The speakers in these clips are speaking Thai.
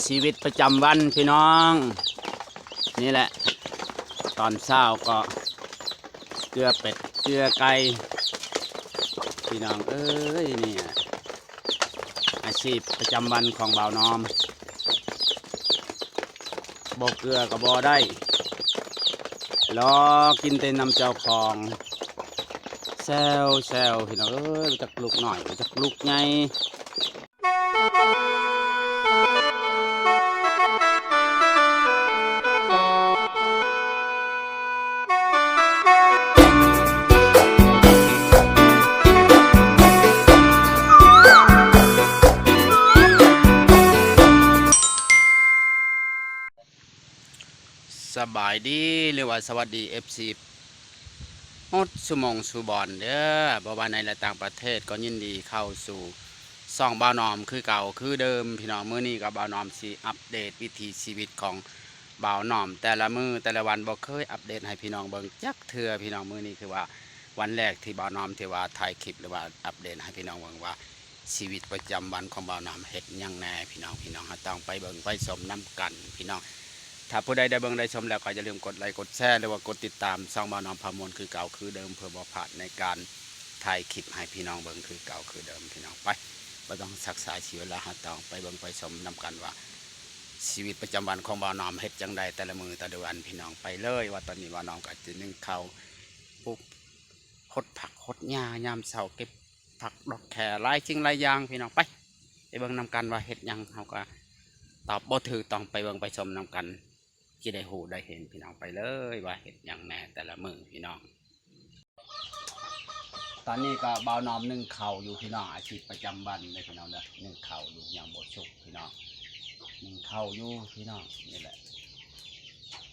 ชีวิตประจำวันพี่น้องนี่แหละตอนเช้าก็เกลือเป็ดเกลือไก่พี่น้องเอ้ยนี่อาชีพประจำวันของบ่าวนอมบ่เกลือก็บ่ได้รอกินแต่น้ำเจ้าของแซวพี่น้องเอ้ยจักลูกหน่อยจักลูกใหญ่สบายดีหรือว่าสวัสดี FC ฮดสุมงสุบอนเด้อบ่ว่าในและต่างประเทศก็ยินดีเข้าสู่ซ่องบ่าวนอมคือเก่าคือเดิมพี่น้องมื้อนี้กับบ่าวนอมสิอัปเดตวิถีชีวิตของบ่าวนอมแต่ละมื้อแต่ละวันบ่เคยอัปเดตให้พี่น้องเบิ่งจักเทื่อพี่น้องมื้อนี้คือว่าวันแรกที่บ่าวนอมที่ว่าถ่ายคลิปหรือว่าอัปเดตให้พี่น้องเบิ่งว่าชีวิตประจำวันของบ่าวนอมเฮ็ดหยังแน่พี่น้องต้องไปเบิ่งไปชมน้ำกันพี่น้องถ้าผู้ใดได้เบิ่งได้ชมแล้วก็อย่าลืมกดไลค์กดแชร์หรือว่ากดติดตามช่องบ่าวนอมพามวลคือเก่าคือเดิมเพื่อบ่พลาดในการถ่ายคลิปให้พี่น้องเบิ่งคือเก่าคือเดิมพี่น้องไปบ่ต้องซักษาชีวิตละต้องไปเบิ่งไปชมนำกันว่าชีวิตประจำวันของบ่าวนอมเฮ็ดจังใดแต่ละมื้อแต่ละวันพี่น้องไปเลยว่าตอนนี้บ่าวนอมก็จะนึ่งข้าวปุ๊บหดผักหดหญ้ายามเช้าเก็บผักดอกแคหลายสิ่งหลายอย่างพี่น้องไปเบิ่งนำกันว่าเฮ็ดหยังเฮาก็ตอบบ่ถูกต้องไปเบิ่งไปชมนำกันที่ได้หูได้เห็นพี่น้องไปเลยว่าเห็ดอย่างแน่แต่ละมือพี่น้องตอนนี้ก็บ่าวนอมนึ่งเข่าอยู่พี่น้องอาชีพประจำวันเลยพี่น้องเด้อนึ่งเข่าอยู่อย่างบดชุกพี่น้องนึ่งเข่าอยู่พี่น้องนี่แหละ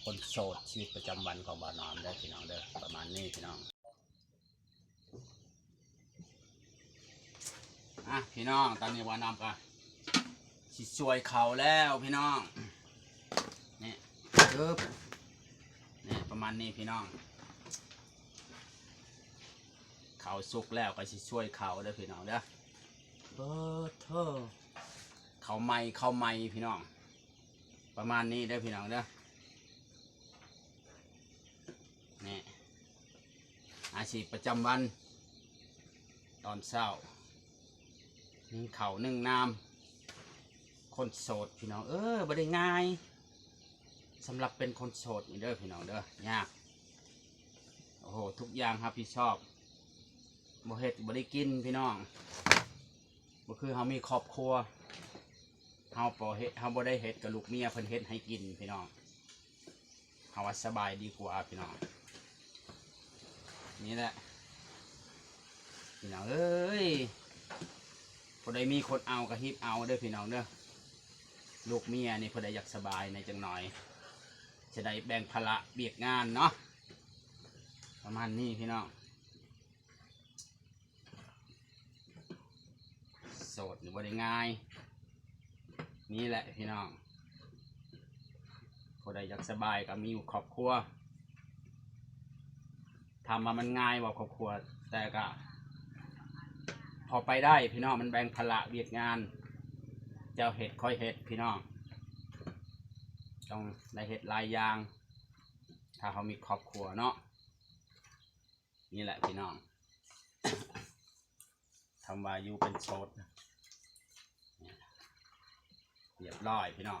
คนโสดชีวิตประจำวันของบ่าวนอมได้พี่น้องเด้อประมาณนี้พี่น้องพี่น้องตอนนี้บ่าวนอมก็สิช่วยเข่าแล้วพี่น้องนี่นี่ประมาณนี้พี่น้องเขาสุกแล้วก็จะช่วยเขาเด้อพี่น้องเด้อเบอร์เธอเขาไม่พี่น้องประมาณนี้เด้อพี่น้องเด้อนี่อาชีพประจำวันตอนเช้านึ่งเขานึ่งน้ำคนโสดพี่น้องบ่ได้ง่ายสำหรับเป็นคนโสดนี่เด้อพี่น้องเด้อยากโอ้โหทุกอย่างครับพี่ชอบบ่เฮ็ดบ่ได้กินพี่น้องบ่คือเฮามีครอบครัวเฮาบ่เฮ็ดเฮาบ่ได้เฮ็ดกับลูกเมียเพิ่นเฮ็ดให้กินพี่น้องเฮาว่าสบายดีกว่าพี่น้องนี่แหละพี่น้องเอ้ยบ่ได้มีคนเอาก็ฮิบเอาเด้อพี่น้องเด้อลูกเมียนี่พอได้อยากสบายในจังหน่อยจะได้แบ่งภาระเบียดงานเนาะประมาณนี้พี่น้องโสดหรือว่าได้ง่ายนี่แหละพี่น้องพอได้อยากสบายก็มีอยู่ครอบครัวทำมามันง่ายกว่าครอบครัวแต่ก็พอไปได้พี่น้องมันแบ่งภาระเบียดงานเจ้าเห็ดค่อยเห็ดพี่น้องต้องได้เห็ดลายยางถ้าเขามีครอบครัวเนาะนี่แหละพี่น้อง ทำวายูเป็นโซดเรียบร้อยพี่น้อง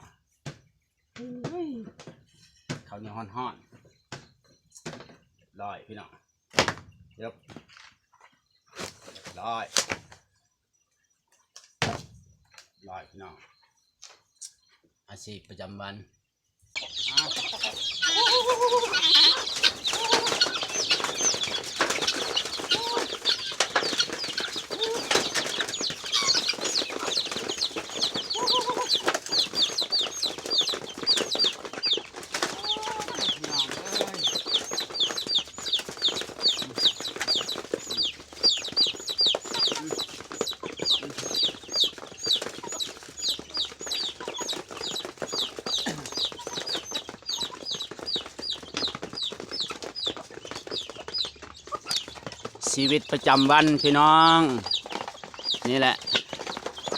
เขาเนี่ยห่อนร้อยพี่น้องเรียบร้อยพี่น้องอาชีพประจำวันชีวิตประจำวันพี่น้องนี่แหละ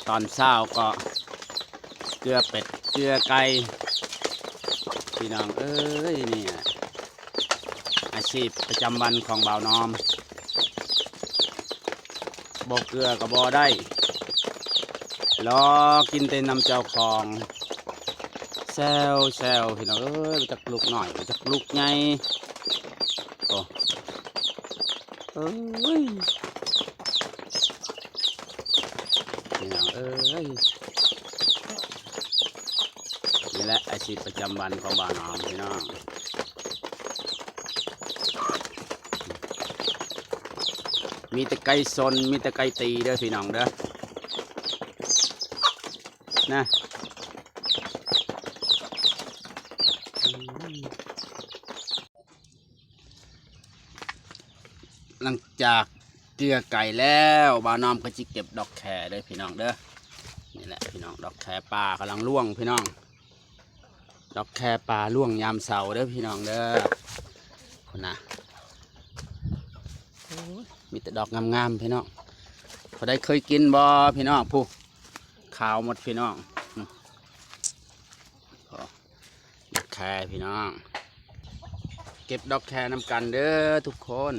ตอนเช้าก็ เกลือเป็ดเกลือไก่พี่น้องเอ้ยนี่อาชีพประจำวันของบ่าวนอมบ่เกลือก็บ่ได้รอกินแต่น้ำเจ้าของแซวพี่น้องเอ้ยจักลูกหน่อยจักลูกใหญ่โอ้เอ้ยพี่น้องเอ้ยนี่แหละอาชีพประจำวันของบ่าวนอมพี่น้องมีแต่ไก่ซนมีแต่ไก่ตีเด้อพี่น้องเด้อนะหลังจากเกลือไก่แล้วบ่าวน้อมก็จะเก็บดอกแครเด้อพี่น้องเด้อนี่แหละพี่น้องดอกแครปลากำลังร่วงพี่น้องดอกแครปลาร่วงยามเสาร์เด้อพี่น้องเด้อคนน่ะมีแต่ดอกงามๆพี่น้องพอได้เคยกินบ่พี่น้องผู้ขาวหมดพี่น้องดอกแครพี่น้องเก็บดอกแครนำกันเด้อทุกคน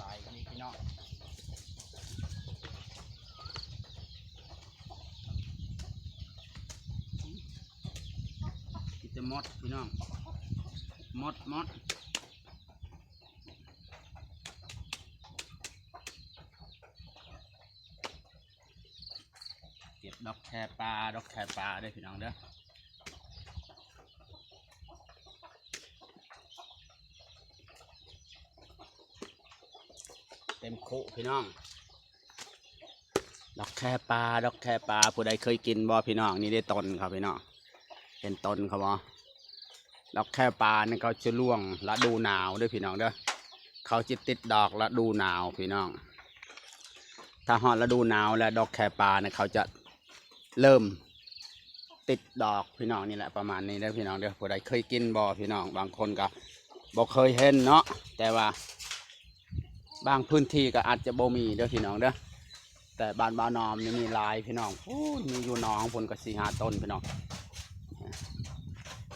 ลายนี่พี่น้องกินแต่มดพี่น้องมดเก็บดอกแครปลาได้พี่น้องเด้อเต็มคุพี่น้องดอกแครปลาผู้ใดเคยกินบ่พี่น้องนี่ได้ต้นครับพี่น้องเป็นต้นครับบ่ดอกแครปลานี่เขาจะร่วงฤดูหนาวด้วยพี่น้องเด้อเขาจะติดดอกฤดูหนาวพี่น้องถ้าฮอดฤดูหนาวแล้วดอกแครปลาเนี่ยเขาจะเริ่มติดดอกพี่น้องนี่แหละประมาณนี้เด้อพี่น้องเด้อผู้ใดเคยกินบ่พี่น้องบางคนก็บ่เคยเห็นเนาะแต่ว่าบางพื้นที่ก็อาจจะบ่มีเด้อพี่น้องเด้อแต่บ้านบ่าวนอมนี่มีหลายพี่น้องมีอยู่หนองผลก็4-5 ต้นพี่น้อง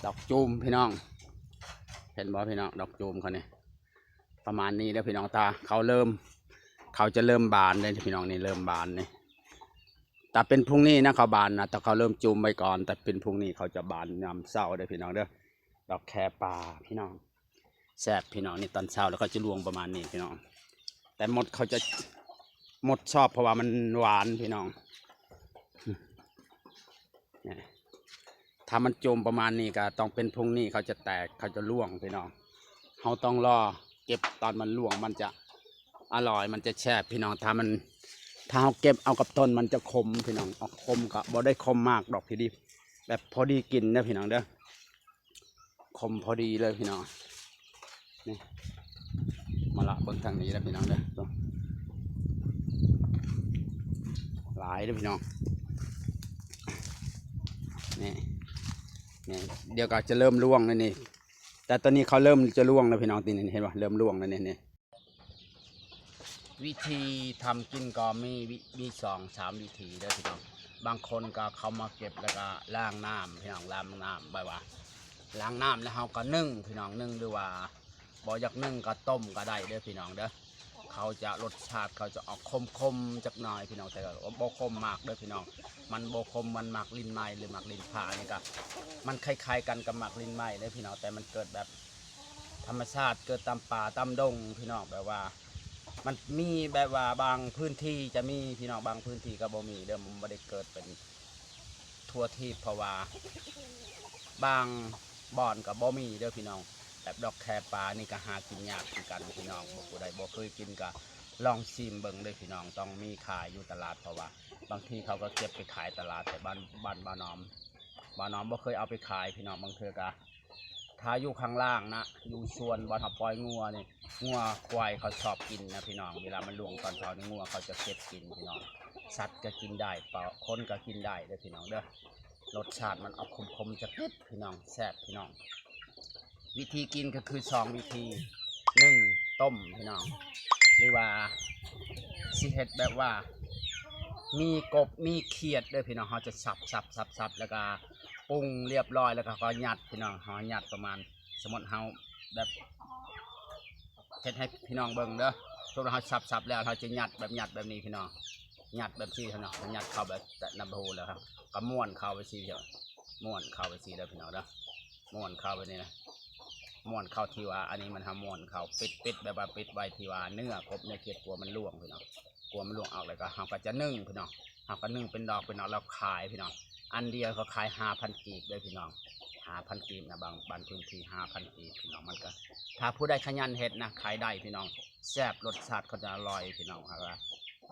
ดอกจูมพี่น้องเห็นบ่พี่น้องดอกจูมเขาเนี่ยประมาณนี้เด้อพี่น้องตาเขาจะเริ่มบานเลยพี่น้องนี่เริ่มบานนี่แต่เป็นพรุ่งนี้นะเขาบานนะแต่เขาเริ่มจูมไปก่อนแต่เป็นพรุ่งนี้เขาจะบานยามเช้าเด้อพี่น้องเด้อดอกแครปลาพี่น้องแซ่บพี่น้องนี่ตอนเช้าแล้วก็จะรวงประมาณนี้พี่น้องแต่หมดชอบเพราะว่ามันหวานพี่น้องถ้ามันจมประมาณนี้ก็ต้องเป็นพรุ่งนี้เขาจะแตกเขาจะร่วงพี่น้องเขาต้องรอเก็บตอนมันร่วงมันจะอร่อยมันจะแช่บพี่น้องถ้าเขาเก็บเอากับต้นมันจะคมพี่น้องออกคมก็บ่ได้คมมากดอกพี่ดิแบบพอดีกินนะพี่น้องเด้อคมพอดีเลยพี่น้องนี่มาละเบิ่งทางนี้แล้วพี่น้องเด้อหลายเด้อพี่น้องนี่เดี๋ยวก็จะเริ่มร่วงแล้วนี่แต่ตอนนี้เขาเริ่มจะร่วงแล้วพี่น้องตีนี่เห็นป่ะเริ่มร่วงแล้วนี่วิธีทำกินก็มี2-3 วิธีเด้อพี่น้องบางคนก็เขามาเก็บแล้วก็ล้างน้ำพี่น้องล้างน้ำไปว่าล้างน้ำแล้วเขาก็นึ่งพี่น้องนึ่งหรือว่าบ่อยากนึ่งก็ต้มก็ได้เด้อพี่น้องเด้อเขาจะรสชาติเขาจะออกคมจักหน่อยพี่น้องแต่ก็บ่คมมากเด้อพี่น้องมันบ่คมมันหมักลิ้นไม้หรือหมักลิ้นผ่านี่ก็มันคล้ายๆกันกับหมักลิ้นไม้เด้อพี่น้องแต่มันเกิดแบบธรรมชาติเกิดตามป่าตามดงพี่น้องแบบว่ามันมีแบบว่าบางพื้นที่จะมีพี่น้องบางพื้นที่ก็บ่มีเด้อมันบ่ได้เกิดเป็นทั่วที่เพราะว่าบางบ่อนก็บ่มีเด้อพี่น้องแบบดอกแครปลานี่ก็หากินยากเหมือนกันพี่น้องผู้ใดบ่เคยกินก็ลองชิมเบิ่งเลยพี่น้องต้องมีขายอยู่ตลาดเพราะว่าบางทีเขาก็เก็บไปขายตลาดแต่บ้านบ่าวนอมบ่เคยเอาไปขายพี่น้องบางเทื่อก็ถ้าอยู่ข้างล่างนะอยู่ชวนบ่ทับปล่อยงัวนี่งัวควายเขาชอบกินนะพี่น้องเวลามันล่วงตอนเช้านี่งัวเขาจะเก็บกินพี่น้องสัตว์ก็กินได้เปล่าคนก็กินได้เด้อพี่น้องเด้อรสชาติมันออกคมๆจะเผ็ดพี่น้องแซ่บพี่น้องวิธีกินก็คือ2 วิธี1ต้มพี่น้องหรือว่าสิเฮ็ดแบบว่า มีกบมีเขียดด้วยพี่น้องเขาจะสับแล้วก็ปรุงเรียบร้อยแล้วก็ยัดพี่น้องเขายัดประมาณสมมติเขาแบบเฮ็ดให้พี่น้องเบิ่งเด้อทุกเราสับแล้วเขาจะยัดแบบนี้พี่น้องยัดแบบซี่พี่น้องยัดเข้าแบบน้ำโพแล้วครับก็ม้วนเข้าไปซี่เดียวม้วนเข้าไปซี่เด้อพี่น้องเด้อม้วนเข้าไปนี่นะม้วนเข้าที่ว่าอันนี้มันทำม้วนเข้าปิดแบบว่าปิดไว้ที่ว่าเนื้อกบเขียดกลัวมันล่วงพี่น้องกลัวมันล่วงออกเลยก็เขาก็จะนึ่งพี่น้องเขาก็นึ่งเป็นดอกแล้วขายพี่น้องอันเดียวเขาขาย5,000 กีบเลยพี่น้อง5,000 กีบนะบางพื้นที่5,000 กีบพี่น้องมันก็ถ้าผู้ใดขยันเฮ็ดนะขายได้พี่น้องแซ่บรสชาติเขาจะอร่อยพี่น้องครับ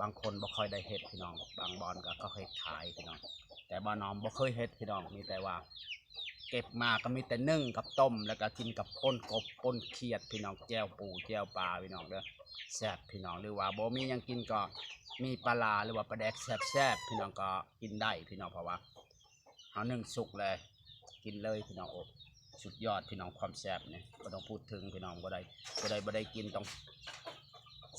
บางคนบ่ค่อยได้เฮ็ดพี่น้องบางบอนก็เคยขายพี่น้องแต่บ้านน้องบ่เคยเฮ็ดพี่น้องมีแต่ว่าเก็บมาก็มีแต่นึ่งกับต้มแล้วก็กินกับป่นกบป่นเขียดพี่น้องแจ่วปูแจ่วปลาพี่น้องเด้อแซ่บพี่น้องหรือว่าบ่มียังกินก็มีปลาหรือว่าปลาแดกแซ่บพี่น้องก็กินได้พี่น้องเพราะว่าเอานึ่งสุกเลยกินเลยพี่น้องโอ้สุดยอดพี่น้องความแซ่บเนี่ยก็ต้องพูดถึงพี่น้องบ่ได้กินต้อง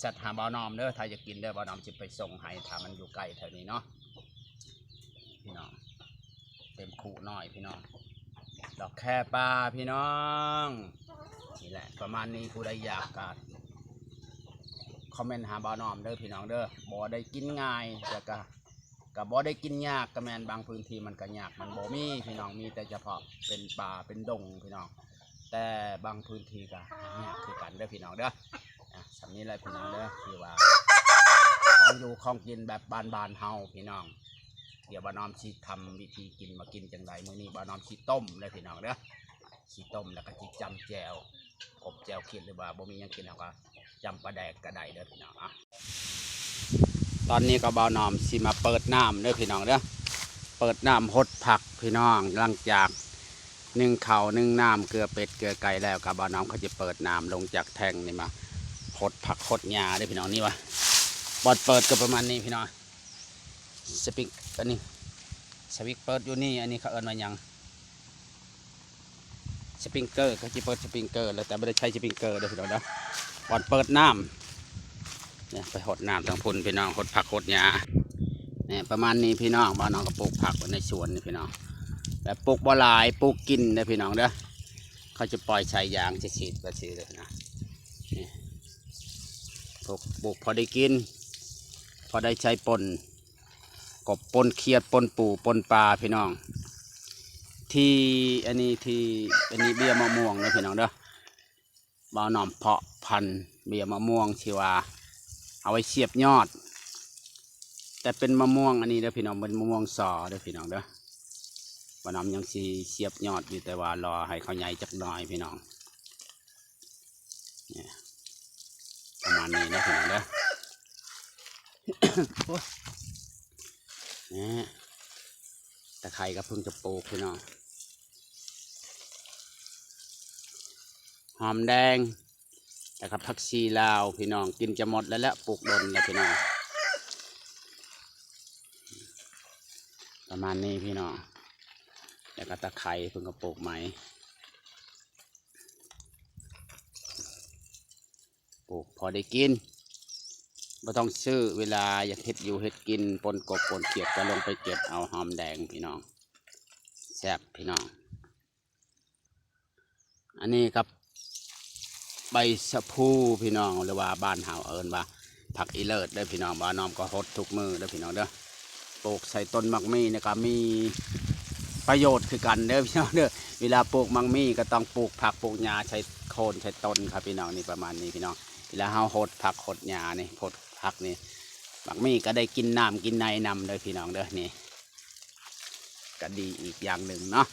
สัตว์หาบ่าวนอมเด้อถ้าจะกินเด้อบ่าวนอมจะไปส่งให้ถ้ามันอยู่ใกล้แถวนี้เนาะพี่น้องเต็มคู่น้อยพี่น้องดอกแค่ปลาพี่น้องนี่แหละประมาณนี้ผู้ใดอยากกันคอมเมนต์หาบ่าวนอมเด้อพี่น้องเด้อบ่ได้กินง่ายแต่ก็บ่ได้กินยากก็แม่นบางพื้นที่มันก็ยากมันบ่มีพี่น้องมีแต่เฉพาะเป็นป่าเป็นดงพี่น้องแต่บางพื้นที่ก็ยากคือกันเด้อพี่น้องเด้อสำนี้เลยพี่น้องเด้อที่ว่าของอยู่ของกินแบบบ้านเฮาพี่น้องเดี๋ยวบ่าวนอมสิทำวิธีกินมากินจังไดมื้อนี้บ่าวนอมสิต้มเลยพี่น้องเด้อสิต้มแล้วก็สิจำแจ่วกบแจ่วคิดหรือว่าบ่มีหยังกินแล้วก็จำปลาแดกก็ได้เด้อพี่น้องตอนนี้ก็บ่าวนอมสิมาเปิดน้ำเด้อพี่น้องเด้อเปิดน้ำหดผักพี่น้องหลังจากนึ่งข้าวนึ่งน้ำเกลือเป็ดเกลือไก่แล้วก็บ่าวนอมเขาจะเปิดน้ำลงจากแท่งนี่มาหดผักหดหญ้าเด้อพี่น้องนี่วะบอดเปิดก็ประมาณนี้พี่น้องสปิกอันนี้สวิกเปิดอยู่นี่อันนี้เขาเอิ้นว่าหยังสปริงเกอร์เขาจะเปิดสปริงเกอร์แล้วแต่ไม่ได้ใช้สปริงเกอร์เด้อพี่น้องเด้อบอดเปิดน้ำเนี่ยไปหดน้ำทางพุ่นพี่น้องหดผักหดหญ้าเนี่ยประมาณนี้พี่น้องบ้านน้องก็ปลูกผักในสวนนี่พี่น้องแต่ปลูกบ่หลายปลูกกินเด้อพี่น้องเด้อเขาจะปล่อยใช้ยางจะฉีดก็ฉีดเลยนะนี่ปลูกพอได้กินพอได้ใช้ปนกบปนเขียดปนปูปนปลาพี่น้องที่อันนี้เบี้ยมะม่วงนะพี่น้องเด้อบ่าวน้อมเพาะพันธุ์เบี้ยมะม่วงที่ว่าเอาไว้เสียบยอดแต่เป็นมะม่วงอันนี้เด้อพี่น้องเป็นมะม่วงสอเด้อพี่น้องเด้อบ่าวน้อมยังสีเสียบยอดอยู่แต่ว่ารอให้เขาใหญ่จักหน่อยพี่น้องเนี่ยประมาณนี้นะพี่น้องเด้อเนี่ยตะไคร้ก็เพิ่งจะปลูกพี่น้องหอมแดงแล้วก็ผักชีลาวพี่น้องกินจะหมดแล้วปลูกดนแล้วพี่น้องประมาณนี้พี่น้องแล้วก็ตะไคร้เพิ่งก็ปลูกใหม่ปลูกพอได้กินไม่ต้องซื้อเวลาอยากเห็ดอยู่เห็ดกินปนกบปนเขียดก็ลงไปเก็บเอาหอมแดงพี่น้องแซ่บพี่น้องอันนี้ครับใบสะพูพี่น้องหรือว่าบ้านเฮาเอิ้นว่าผักอีเลิศเด้อพี่น้องบ้านน้อมก็ฮดทุกมือเด้อพี่น้องเด้อปลูกใส่ต้นมักมี่นะครับมีประโยชน์คือกันเด้อพี่น้องเด้อเวลาปลูกมักมี่ก็ต้องปลูกผักปลูกหญ้าใช้โคนใช้ต้นครับพี่น้องนี่ประมาณนี้พี่น้องเวลาเฮาฮดผักฮดหญ้านี่ฮดผักนี่มักมี่ก็ได้กินน้ำกินในนำเด้อพี่น้องเด้อนี่ก็ดีอีกอย่างหนึ่งเนาะ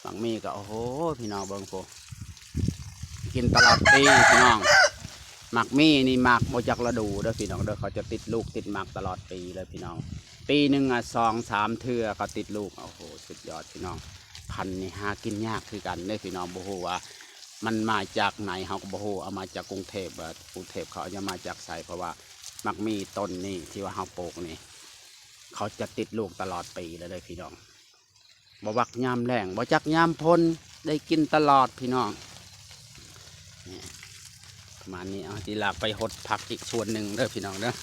มักมี่ก็โอ้โหพี่น้องเบิ่งโฟกินตลอดปีพี่น้องหมักมี่นี่หมักโมจักระดูเด้อพี่น้องเด้อเขาจะติดลูกติดหมักตลอดปีเลยพี่น้องปีหนึ่ง2-3 เทื่อเขาติดลูกโอ้โหสุดยอดพี่น้องพันนี่หากินยากคือกันเด้อพี่น้องบ่ฮู้ว่ามันมาจากไหนเขาก็บ่ฮู้เอามาจากกรุงเทพเขาจะมาจากไสเพราะว่าหมักมี่ต้นนี่ที่ว่าเขาปลูกนี่เขาจะติดลูกตลอดปีเลยพี่น้องบ่วักยามแรงบ่จักยามพ้นได้กินตลอดพี่น้องประมาณนี้เอาทีหลักไปหดผักอีกส่วนหนึ่งเด้อพี่น้องเด้อ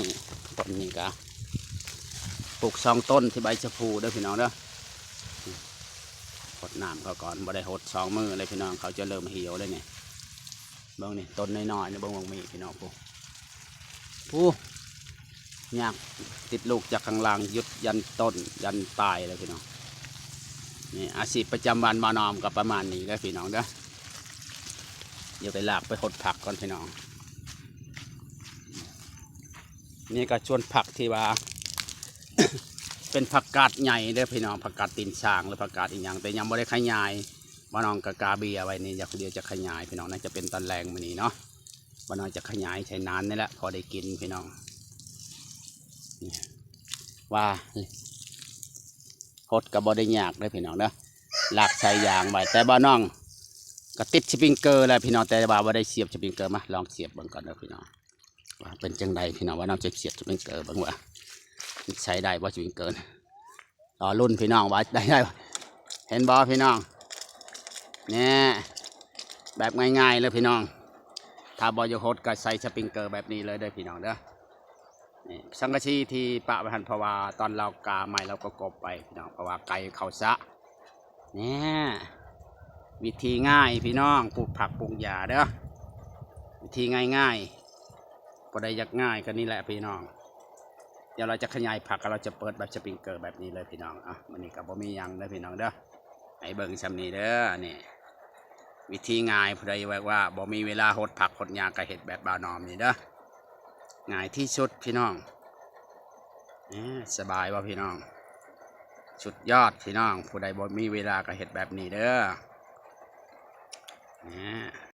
นี่ต้นนี้ก็ปลูก2 ต้นที่ใบชะพูเด้อพี่น้องเด้อหดน้ำเขาก่อนบ่ได้หด2 มือเลยพี่น้องเขาจะเริ่มเหี่ยวเลยเนี่ยเบิ่งนี่ต้นน้อยๆเนี่ยเบิ่งมีพี่น้องผู้ยากติดลูกจากข้างล่างยุดยันต้นยันปลายเลยพี่น้องนี่อาชีพประจำวันมานอมกับประมาณนี้เลยพี่น้องเด้อเดี๋ยวไปลากไปหดผักก่อนพี่น้องนี่ก็ชวนผักที่ว่า เป็นผักกาดใหญ่เด้อพี่น้องผักกาดตีนช้างหรือผักกาดอีกอย่างแต่ยังไม่ได้ขยายมานองกะกาเบียไว้นี่อยากเดียวจะขยายพี่น้องน่าจะเป็นตอนแรงมันนี้เนาะมานองจะขยายใช้นานนี่แหละพอได้กินพี่น้องนี่ว่าหดกับบอได้ยากเลยพี่น้องเด้อหลักใส่ยางไว้แต่บ้านน้องก็ติดสปริงเกอร์แล้วพี่น้องแต่ว่าบ่ได้เสียบสปริงเกอร์มาลองเสียบเบิ่งก่อนเด้อพี่น้องว่าเป็นจังใดพี่น้องว่าน้องจะเสียบสปริงเกอร์เบิ่งว่าใช้ได้บ่สปริงเกอร์รอรุ่นพี่น้องว่าได้เห็นบ่พี่น้องเนี่ยแบบง่ายๆเลยพี่น้องถ้าบ่อยากหดก็ใส่สปริงเกอร์แบบนี้เลยเด้อพี่น้องเด้อนี่สังกะสีที่ปะไว้หั่นเพราะว่าตอนเรากาใหม่เราก็กบไปพี่น้องเพราะว่าไก่เขาซะเนี่ยวิธีง่ายพี่น้องปลูกผักปลูกหญ้าเด้อวิธีง่ายๆพอได้อยากง่ายก็นี่แหละพี่น้องเดี๋ยวเราจะขยายผักเราจะเปิดแบบสปริงเกอร์แบบนี้เลยพี่น้องอ่ะมันนี่กับบ่มียังเลยพี่น้องเด้อให้เบิ่งซ้ำนี้เด้อนี่วิธีง่ายพอได้ว่าบ่มีเวลาหดผักหดหญ้าก็เฮ็ดแบบบ่าวนอมนี่เด้อง่ายที่สุดพี่น้องสบายว่าพี่น้องสุดยอดพี่น้องผู้ใดบ่มีเวลาก็เฮ็ดแบบนี้เด้อ